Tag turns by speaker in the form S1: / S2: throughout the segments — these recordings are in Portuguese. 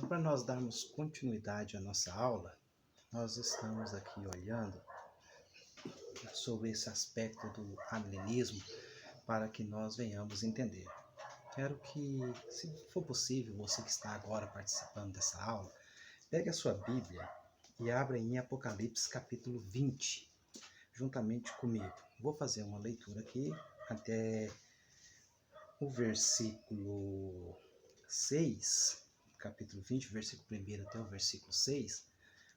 S1: Então, para nós darmos continuidade à nossa aula, nós estamos aqui olhando sobre esse aspecto do amilenismo para que nós venhamos entender. Quero que, se for possível, você que está agora participando dessa aula, pegue a sua Bíblia e abra em Apocalipse capítulo 20, juntamente comigo. Vou fazer uma leitura aqui até o versículo 6, capítulo 20, versículo 1 até o versículo 6,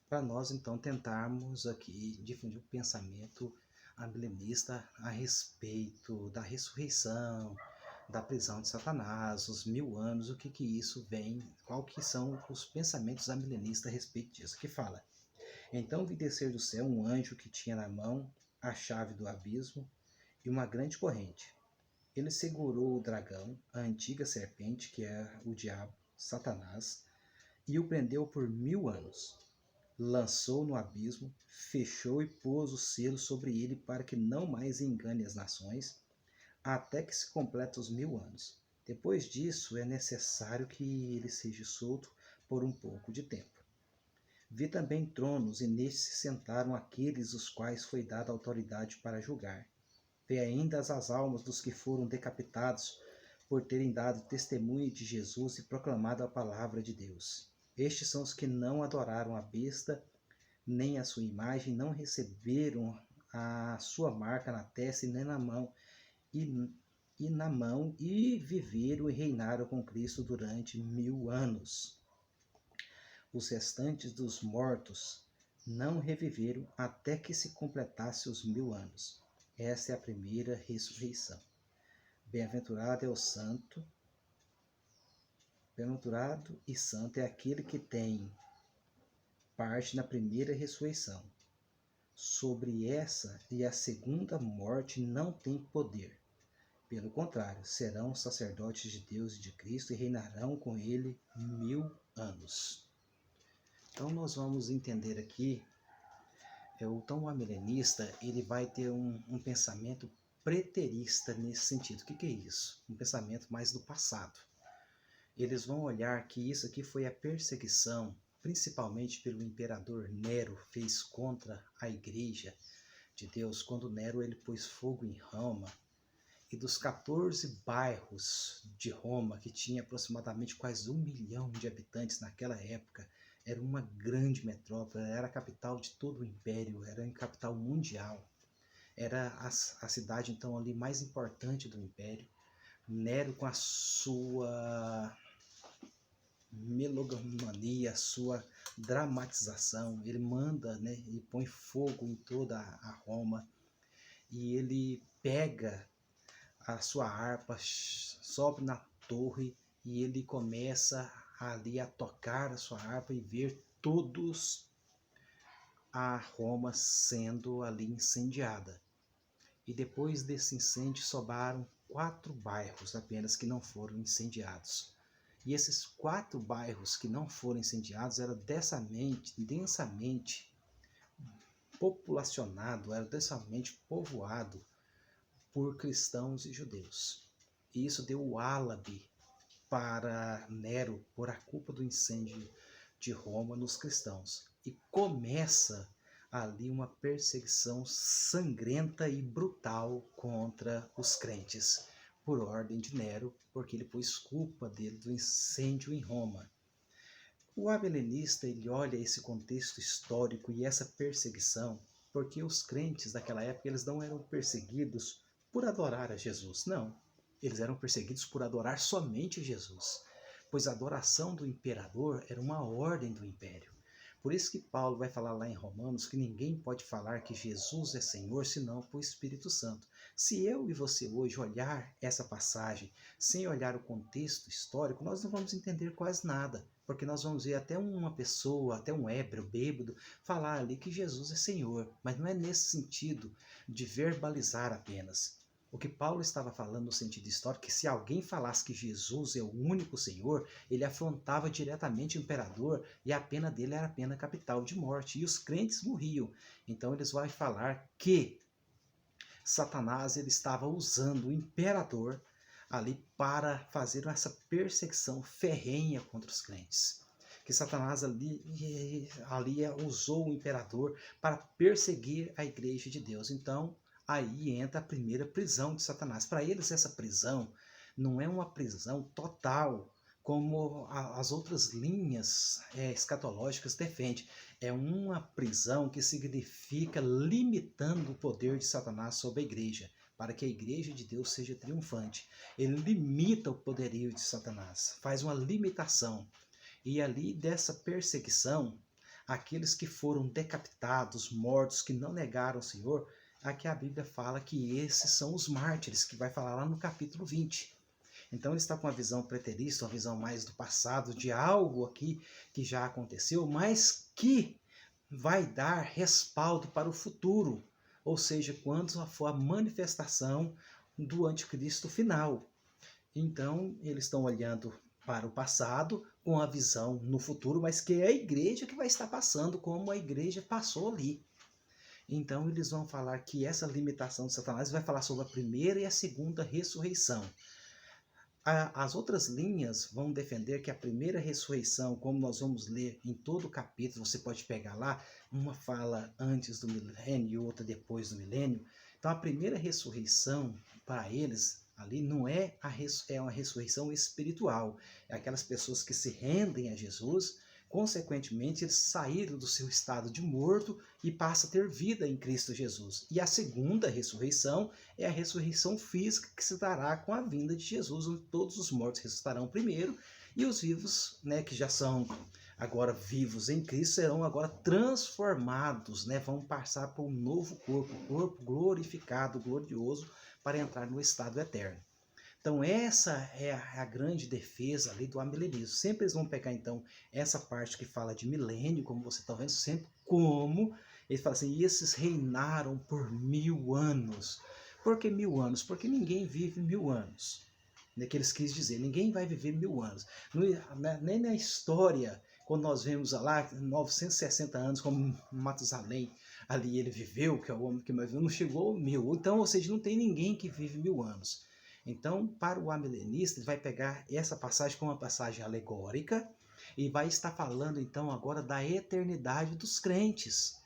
S1: para nós então tentarmos aqui difundir o pensamento amilenista a respeito da ressurreição, da prisão de Satanás, os 1000 anos, o que isso vem, qual que são os pensamentos amilenistas a respeito disso, que fala: então vi descer do céu um anjo que tinha na mão a chave do abismo e uma grande corrente. Ele segurou o dragão, a antiga serpente, que é o diabo, Satanás, e o prendeu por 1000 anos. Lançou no abismo, fechou e pôs o selo sobre ele para que não mais engane as nações, até que se complete os 1000 anos. Depois disso, é necessário que ele seja solto por um pouco de tempo. Vi também tronos, e nestes se sentaram aqueles os quais foi dada autoridade para julgar. Vi ainda as almas dos que foram decapitados por terem dado testemunho de Jesus e proclamado a palavra de Deus. Estes são os que não adoraram a besta, nem a sua imagem, não receberam a sua marca na testa e nem na mão, e viveram e reinaram com Cristo durante 1000 anos. Os restantes dos mortos não reviveram até que se completasse os 1000 anos. Esta é a primeira ressurreição. Bem-aventurado é o santo, bem-aventurado e santo é aquele que tem parte na primeira ressurreição. Sobre essa e a segunda morte não tem poder. Pelo contrário, serão sacerdotes de Deus e de Cristo e reinarão com ele 1000 anos. Então nós vamos entender aqui, o amilenista, ele vai ter um pensamento preterista nesse sentido. O que é isso? Um pensamento mais do passado. Eles vão olhar que isso aqui foi a perseguição, principalmente pelo imperador Nero, fez contra a igreja de Deus, quando Nero ele pôs fogo em Roma, e dos 14 bairros de Roma, que tinha aproximadamente quase 1 milhão de habitantes naquela época, era uma grande metrópole, era a capital de todo o império, era a capital mundial, era a cidade então ali mais importante do império. Nero, com a sua melomania, a sua dramatização, ele manda, e põe fogo em toda a Roma, e ele pega a sua harpa, sobe na torre e ele começa ali a tocar a sua harpa e ver todos a Roma sendo ali incendiada. E depois desse incêndio sobraram 4 bairros apenas que não foram incendiados. E esses 4 bairros que não foram incendiados eram densamente populacionado, era densamente povoado por cristãos e judeus. E isso deu o álibi para Nero por a culpa do incêndio de Roma nos cristãos. E começa ali uma perseguição sangrenta e brutal contra os crentes, por ordem de Nero, porque ele pôs culpa dele do incêndio em Roma. O amilenista ele olha esse contexto histórico e essa perseguição, porque os crentes daquela época eles não eram perseguidos por adorar a Jesus, não. Eles eram perseguidos por adorar somente Jesus, pois a adoração do imperador era uma ordem do império. Por isso que Paulo vai falar lá em Romanos que ninguém pode falar que Jesus é Senhor senão por Espírito Santo. Se eu e você hoje olhar essa passagem sem olhar o contexto histórico, nós não vamos entender quase nada, porque nós vamos ver até uma pessoa, até um hébreu, bêbado, falar ali que Jesus é Senhor, mas não é nesse sentido de verbalizar apenas. O que Paulo estava falando no sentido histórico, que se alguém falasse que Jesus é o único Senhor, ele afrontava diretamente o imperador e a pena dele era a pena capital de morte, e os crentes morriam. Então eles vão falar que Satanás ele estava usando o imperador ali para fazer essa perseguição ferrenha contra os crentes. que Satanás ali usou o imperador para perseguir a igreja de Deus. Então, aí entra a primeira prisão de Satanás. Para eles, essa prisão não é uma prisão total, como as outras linhas escatológicas defendem. É uma prisão que significa limitando o poder de Satanás sobre a igreja, para que a igreja de Deus seja triunfante. Ele limita o poderio de Satanás, faz uma limitação. E ali dessa perseguição, aqueles que foram decapitados, mortos, que não negaram o Senhor, aqui a Bíblia fala que esses são os mártires, que vai falar lá no capítulo 20. Então ele está com uma visão preterista, uma visão mais do passado, de algo aqui que já aconteceu, mas que vai dar respaldo para o futuro, ou seja, quando for a manifestação do anticristo final. Então eles estão olhando para o passado com a visão no futuro, mas que é a igreja que vai estar passando como a igreja passou ali. Então eles vão falar que essa limitação de Satanás vai falar sobre a primeira e a segunda ressurreição. As outras linhas vão defender que a primeira ressurreição, como nós vamos ler em todo o capítulo, você pode pegar lá, uma fala antes do milênio e outra depois do milênio. Então a primeira ressurreição para eles ali não é uma ressurreição espiritual, é aquelas pessoas que se rendem a Jesus. Consequentemente, eles saíram do seu estado de morto e passam a ter vida em Cristo Jesus. E a segunda ressurreição é a ressurreição física que se dará com a vinda de Jesus, onde todos os mortos ressuscitarão primeiro e os vivos, que já são agora vivos em Cristo, serão agora transformados, vão passar por um novo corpo glorificado, glorioso, para entrar no estado eterno. Então essa é a grande defesa ali do amilenismo. Sempre eles vão pegar então essa parte que fala de milênio, como você está vendo, sempre como eles falam assim, e esses reinaram por 1000 anos. Por que 1000 anos? Porque ninguém vive 1000 anos. Que eles quis dizer, ninguém vai viver 1000 anos. Nem na história, quando nós vemos lá 960 anos, como Matusalém, ali ele viveu, que é o homem que mais viveu, não chegou a 1000. Então, ou seja, não tem ninguém que vive 1000 anos. Então, para o amilenista, ele vai pegar essa passagem como uma passagem alegórica e vai estar falando, então, agora da eternidade dos crentes,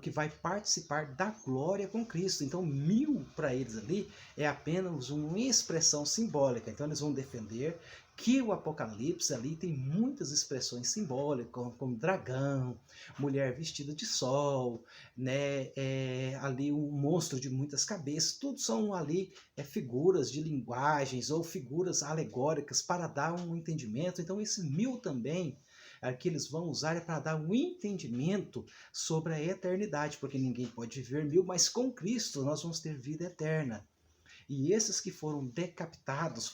S1: que vai participar da glória com Cristo. Então, 1000 para eles ali é apenas uma expressão simbólica. Então, eles vão defender que o Apocalipse ali tem muitas expressões simbólicas, como dragão, mulher vestida de sol, ali um monstro de muitas cabeças, tudo são ali figuras de linguagens ou figuras alegóricas para dar um entendimento. Então esse 1000 também, que eles vão usar é para dar um entendimento sobre a eternidade, porque ninguém pode viver 1000, mas com Cristo nós vamos ter vida eterna. E esses que foram decapitados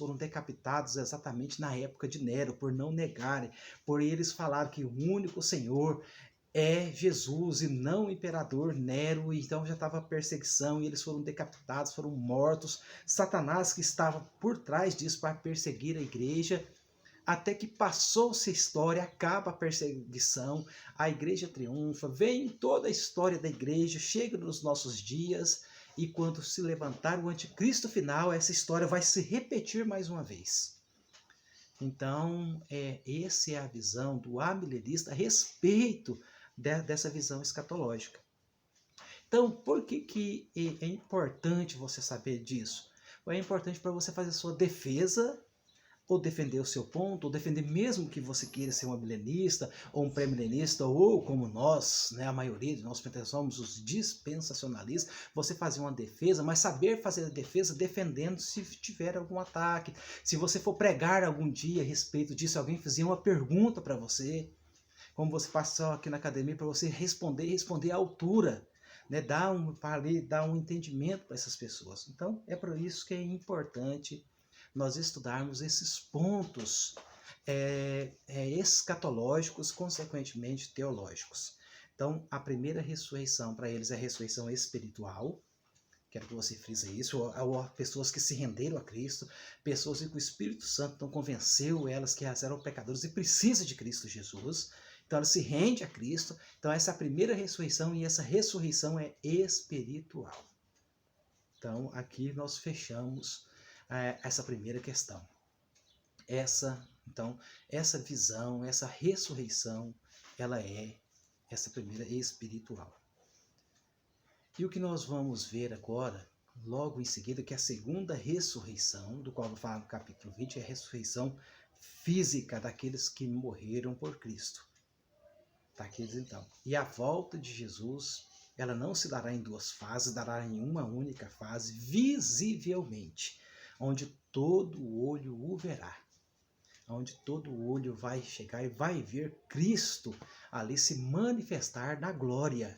S1: exatamente na época de Nero, por não negarem, por eles falaram que o único Senhor é Jesus e não o imperador Nero. Então já estava perseguição e eles foram decapitados, foram mortos. Satanás que estava por trás disso para perseguir a igreja, até que passou-se a história, acaba a perseguição, a igreja triunfa, vem toda a história da igreja, chega nos nossos dias. E quando se levantar o anticristo final, essa história vai se repetir mais uma vez. Então, essa é a visão do amilenista a respeito dessa visão escatológica. Então, por que é importante você saber disso? É importante para você fazer a sua defesa, ou defender o seu ponto, ou defender mesmo que você queira ser um amilenista, ou um pré-milenista, ou como nós, a maioria de nós somos os dispensacionalistas, você fazer uma defesa, mas saber fazer a defesa defendendo se tiver algum ataque. Se você for pregar algum dia a respeito disso, alguém fizer uma pergunta para você, como você passou aqui na academia, para você responder à altura, dar um entendimento para essas pessoas. Então, é por isso que é importante nós estudarmos esses pontos escatológicos, consequentemente teológicos. Então, a primeira ressurreição para eles é a ressurreição espiritual. Quero que você frise isso. Pessoas que se renderam a Cristo, pessoas que o Espírito Santo então convenceu elas que elas eram pecadores e precisam de Cristo Jesus. Então, elas se rendem a Cristo. Então, essa é a primeira ressurreição e essa ressurreição é espiritual. Então, aqui nós fechamos essa primeira questão. Essa Então, essa visão, essa ressurreição, ela é essa primeira espiritual. E o que nós vamos ver agora, logo em seguida, que é a segunda ressurreição, do qual eu vou falar no capítulo 20, é a ressurreição física daqueles que morreram por Cristo. Daqueles então. E a volta de Jesus, ela não se dará em duas fases, dará em uma única fase, visivelmente, onde todo olho o verá. Onde todo olho vai chegar e vai ver Cristo ali se manifestar na glória.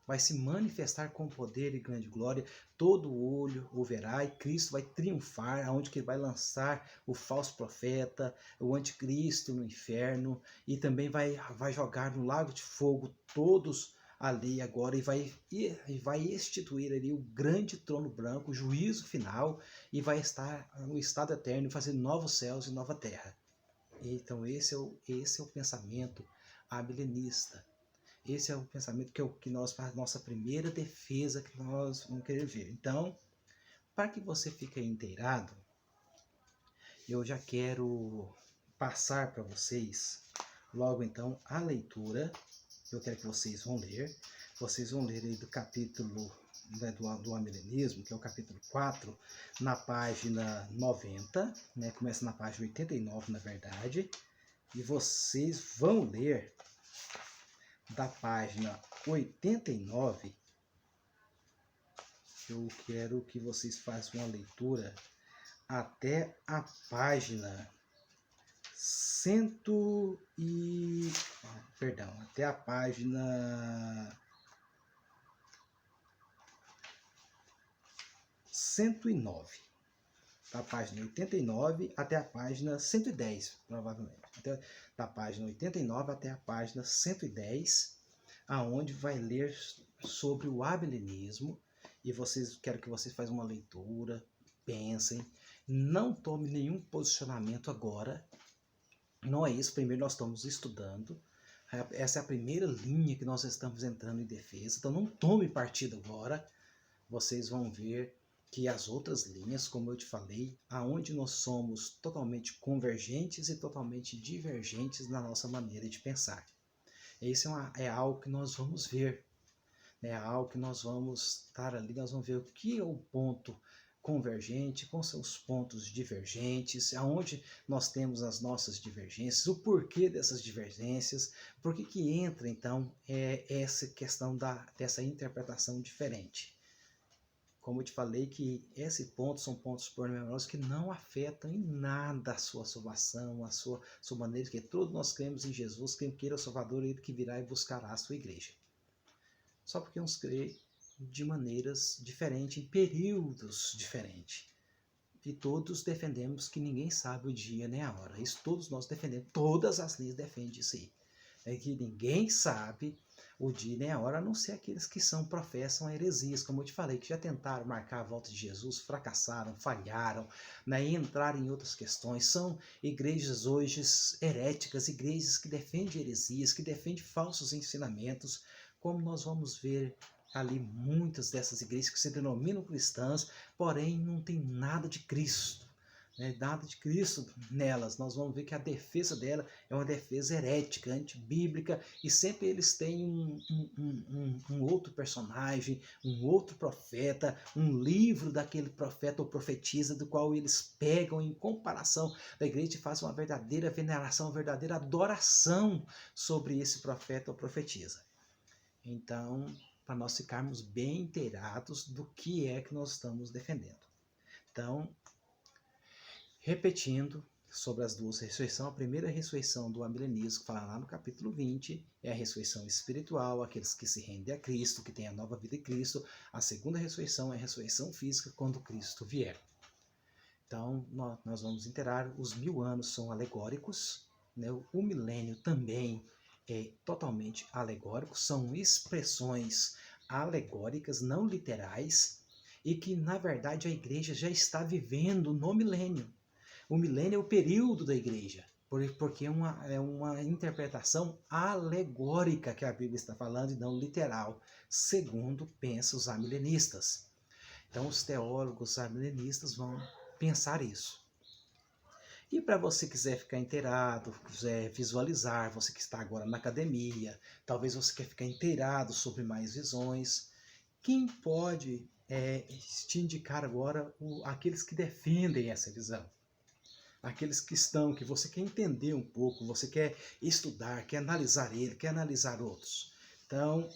S1: Vai se manifestar com poder e grande glória, todo olho o verá e Cristo vai triunfar, aonde que ele vai lançar o falso profeta, o anticristo no inferno, e também vai jogar no lago de fogo todos ali agora, e vai instituir ali o grande trono branco, o juízo final, e vai estar no estado eterno, fazer novos céus e nova terra. Então esse é o pensamento amilenista. Esse é o pensamento que nós faz nossa primeira defesa que nós vamos querer ver. Então, para que você fique inteirado, eu já quero passar para vocês logo então a leitura. Eu quero que vocês vão ler. Vocês vão ler aí do capítulo, né, do amilenismo, que é o capítulo 4, na página 90, né, começa na página 89, na verdade. E vocês vão ler da página 89, eu quero que vocês façam uma leitura até a página até a página 109. Da página 89 até a página 110, provavelmente. Da página 89 até a página 110, aonde vai ler sobre o amilenismo. E quero que vocês façam uma leitura, pensem, não tome nenhum posicionamento agora. Não é isso, primeiro nós estamos estudando. Essa é a primeira linha que nós estamos entrando em defesa. Então não tome partido agora. Vocês vão ver que as outras linhas, como eu te falei, aonde nós somos totalmente convergentes e totalmente divergentes na nossa maneira de pensar. Isso é algo que nós vamos ver, né? Algo que nós vamos estar ali, nós vamos ver o que é o ponto convergente, com seus pontos divergentes, aonde nós temos as nossas divergências, o porquê dessas divergências, por que entra então essa questão dessa interpretação diferente. Como eu te falei, que esse ponto são pontos pormenores que não afetam em nada a sua salvação, a sua maneira, que todos nós cremos em Jesus, quem queira o Salvador, ele que virá e buscará a sua igreja. Só porque uns creem de maneiras diferentes, em períodos diferentes. E todos defendemos que ninguém sabe o dia nem a hora. Isso todos nós defendemos, todas as leis defendem isso aí. É que ninguém sabe o dia nem a hora, a não ser aqueles que professam heresias, como eu te falei, que já tentaram marcar a volta de Jesus, fracassaram, falharam, né, e entraram em outras questões. São igrejas hoje heréticas, igrejas que defendem heresias, que defendem falsos ensinamentos, como nós vamos ver ali muitas dessas igrejas que se denominam cristãs, porém não tem nada de Cristo. Nada de Cristo nelas. Nós vamos ver que a defesa dela é uma defesa herética, antibíblica, e sempre eles têm um outro personagem, um outro profeta, um livro daquele profeta ou profetisa, do qual eles pegam em comparação da igreja e fazem uma verdadeira veneração, uma verdadeira adoração sobre esse profeta ou profetisa. Então, para nós ficarmos bem inteirados do que é que nós estamos defendendo. Então, repetindo sobre as duas ressurreições, a primeira ressurreição do amilenismo, que fala lá no capítulo 20, é a ressurreição espiritual, aqueles que se rendem a Cristo, que têm a nova vida em Cristo. A segunda ressurreição é a ressurreição física, quando Cristo vier. Então, nós vamos inteirar, os 1000 anos são alegóricos, né? O milênio também é totalmente alegórico, são expressões alegóricas, não literais, e que, na verdade, a igreja já está vivendo no milênio. O milênio é o período da igreja, porque é uma interpretação alegórica que a Bíblia está falando e não literal, segundo pensam os amilenistas. Então, os teólogos amilenistas vão pensar isso. E para você quiser ficar inteirado, quiser visualizar, você que está agora na academia, talvez você quer ficar inteirado sobre mais visões, quem pode te indicar agora aqueles que defendem essa visão? Aqueles que estão, que você quer entender um pouco, você quer estudar, quer analisar ele, quer analisar outros. Então,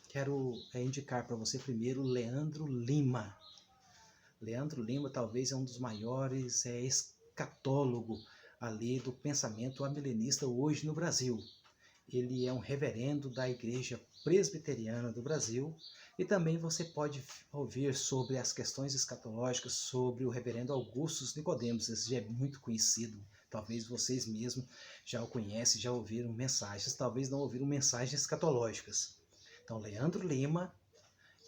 S1: quero indicar para você primeiro Leandro Lima. Leandro Lima talvez é um dos maiores escatólogos ali do pensamento amilenista hoje no Brasil. Ele é um reverendo da Igreja Presbiteriana do Brasil, e também você pode ouvir sobre as questões escatológicas sobre o reverendo Augustus Nicodemos. Esse já é muito conhecido, talvez vocês mesmos já o conhecem, já ouviram mensagens, talvez não ouviram mensagens escatológicas. Então, Leandro Lima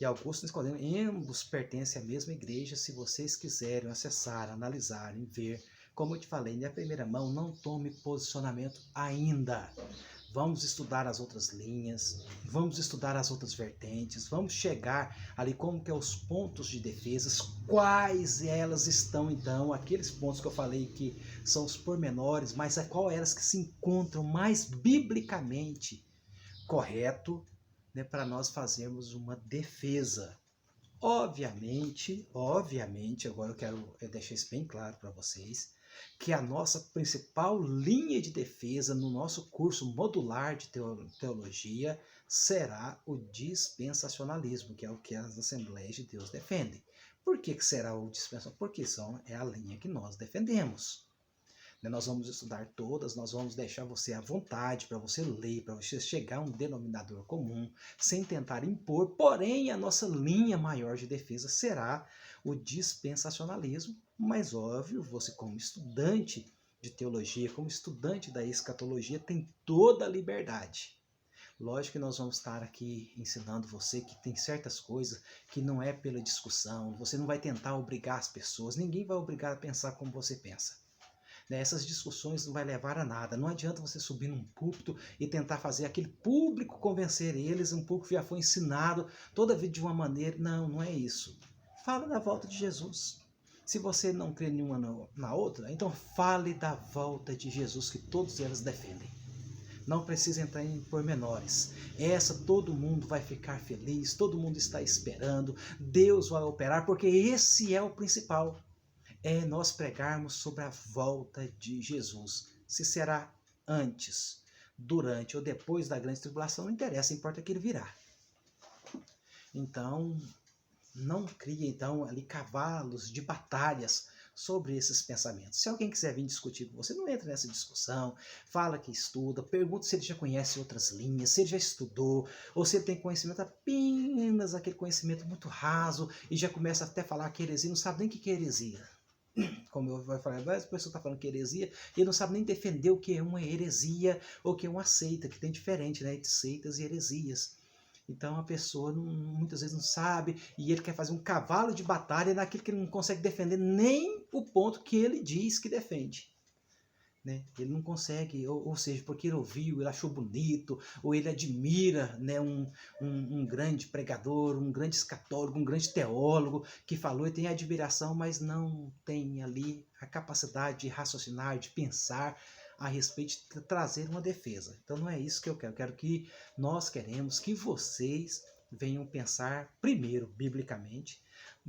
S1: e Augusto Nicodemos, ambos pertencem à mesma igreja. Se vocês quiserem acessar, analisarem, ver, como eu te falei, na primeira mão, não tome posicionamento ainda. Vamos estudar as outras linhas, vamos estudar as outras vertentes, vamos chegar ali como que é os pontos de defesa, quais elas estão então, aqueles pontos que eu falei que são os pormenores, mas qual elas que se encontram mais biblicamente correto, né, para nós fazermos uma defesa. Obviamente, agora eu quero deixar isso bem claro para vocês, que a nossa principal linha de defesa no nosso curso modular de teologia será o dispensacionalismo, que é o que as Assembleias de Deus defendem. Por que será o dispensacionalismo? Porque é a linha que nós defendemos. Nós vamos estudar todas, nós vamos deixar você à vontade para você ler, para você chegar a um denominador comum, sem tentar impor, porém a nossa linha maior de defesa será o dispensacionalismo, mas óbvio, você como estudante de teologia, como estudante da escatologia, tem toda a liberdade. Lógico que nós vamos estar aqui ensinando você que tem certas coisas que não é pela discussão, você não vai tentar obrigar as pessoas, ninguém vai obrigar a pensar como você pensa. Essas discussões não vai levar a nada. Não adianta você subir num púlpito e tentar fazer aquele público convencer eles, um público que já foi ensinado toda a vida de uma maneira. Não, não é isso. Fala da volta de Jesus. Se você não crê nenhuma na outra, então fale da volta de Jesus que todos eles defendem. Não precisa entrar em pormenores. Essa todo mundo vai ficar feliz, todo mundo está esperando, Deus vai operar, porque esse é o principal. É nós pregarmos sobre a volta de Jesus. Se será antes, durante ou depois da grande tribulação, não interessa, importa que ele virá. Então, não crie então ali cavalos de batalhas sobre esses pensamentos. Se alguém quiser vir discutir com você, não entra nessa discussão, fala que estuda, pergunta se ele já conhece outras linhas, se ele já estudou, ou se ele tem conhecimento apenas aquele conhecimento muito raso e já começa até a falar que heresia, não sabe nem o que é heresia. Como eu vou falar, várias pessoas estão falando que é heresia e não sabe nem defender o que é uma heresia ou o que é uma seita, que tem diferente, né, entre seitas e heresias. Então a pessoa muitas vezes não sabe e ele quer fazer um cavalo de batalha naquilo que ele não consegue defender nem o ponto que ele diz que defende. Né? Ele não consegue, ou seja, porque ele ouviu, ele achou bonito, ou ele admira, né, um grande pregador, um grande escatólogo, um grande teólogo que falou e tem admiração, mas não tem ali a capacidade de raciocinar, de pensar a respeito de trazer uma defesa. Então não é isso que eu quero que nós queremos que vocês venham pensar, primeiro, biblicamente,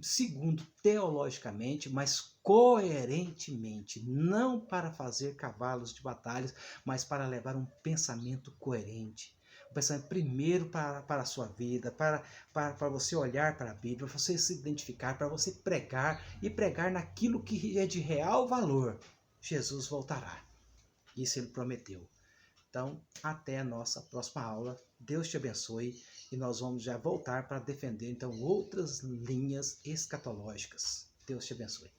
S1: segundo, teologicamente, mas coerentemente, não para fazer cavalos de batalhas, mas para levar um pensamento coerente. Um pensamento primeiro para a sua vida, para você olhar para a Bíblia, para você se identificar, para você pregar e pregar naquilo que é de real valor. Jesus voltará. Isso ele prometeu. Então, até a nossa próxima aula. Deus te abençoe e nós vamos já voltar para defender então outras linhas escatológicas. Deus te abençoe.